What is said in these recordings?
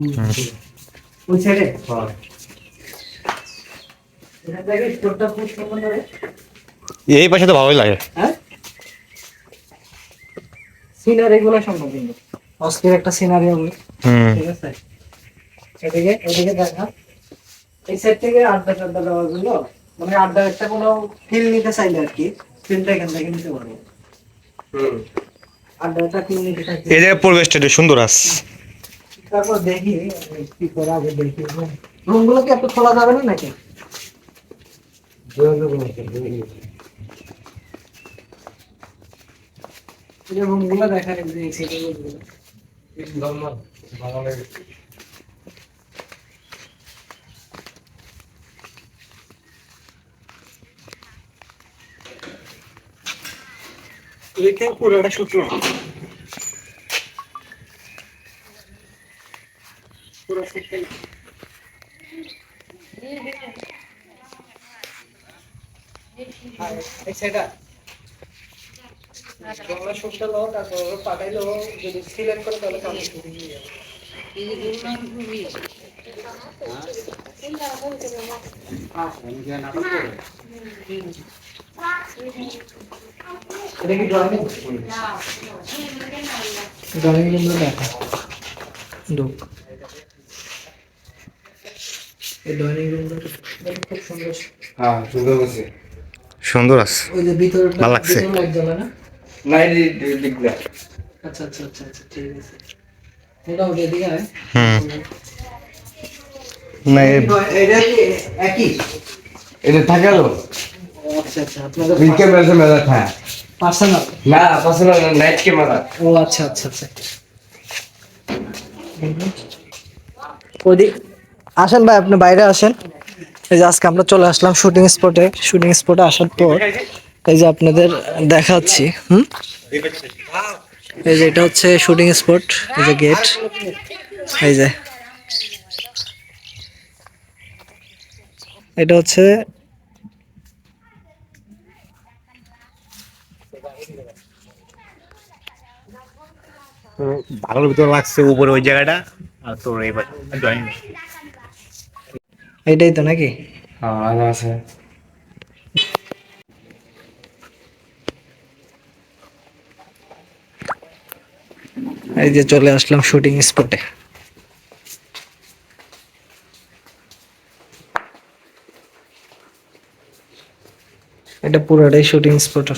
ওই সাইডে এখান থেকে স্টোরটা খুব সুন্দর হবে। এই পাশে তো ভালোই লাগে। হ্যাঁ সিনারি গুলো সম্ভব কিন্তু অস্থির একটা সিনারি হবে। ঠিক আছে এদিকে এদিকে দেখা এই সাইড থেকে আড্ডা টাড্ডা দেওয়ার জন্য মানে আড্ডা একটা কোনো ফিল নিতে চাইলে আর কি ফিলটা এখান থেকে নিতে পারবো। আড্ডাটা ফিল নিতে চাইলে এই জায়গায় পরিবেশটা একটু সুন্দর আছে। তারপর দেখি কি করে আগে দেখি রুমগুলো কি একটু খোলা যাবে না নাকি? রুমগুলো দেখার পুরোটা সূত্র পুরো সূত্র সেটা তোমরা সূত্র লো তারপর পাঠাইলো যদি সিলেক্ট করে তাহলে কাজ শুরু হয়ে যাবে। এটা কি ড্রয়িং ড্রয়িং রুম দেখা ঢোক এই ড্রয়িং রুমটা খুব সুন্দর। হ্যাঁ সুন্দর আছে। সুন্দর আছে, ওই যে ভিতরটা ভালো লাগছে। ভিতরে লাইট জ্বলে না? নাই দিকলা। আচ্ছা আচ্ছা আচ্ছা আচ্ছা ঠিক আছে মোটামুটি এদিকে আয়। না এটা কি একই? এটা থাকে আলো আচ্ছা আচ্ছা আপনাদের বিকে মেলা মেলা থাকে পার্সোনাল? না পার্সোনাল নাইট ক্যামেরা। ও আচ্ছা আচ্ছা আচ্ছা ওদি আসেন ভাই আপনি বাইরে আসেন। এই যে আজকে আমরা চলে আসলাম শুটিং স্পটে। শুটিং স্পটে আসার পর এই যে আপনাদের দেখাচ্ছি এই যে এটা হচ্ছে শুটিং স্পট। এই যে গেট এই যে এটা হচ্ছে ভালোর ভিতর লাগছে উপরে ওই জায়গাটা, আর তোর এই পাশে ড্রয়িং। এইটাই তো নাকি? হ্যাঁ আলো আছে। এই যে চলে আসলাম শুটিং স্পটে। এটা পুরোটাই শুটিং স্পট।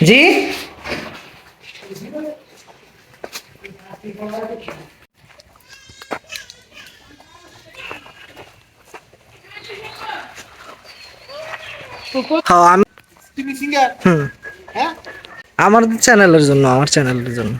জি হ্যাঁ আমি আমার চ্যানেলের জন্য, আমার চ্যানেলের জন্য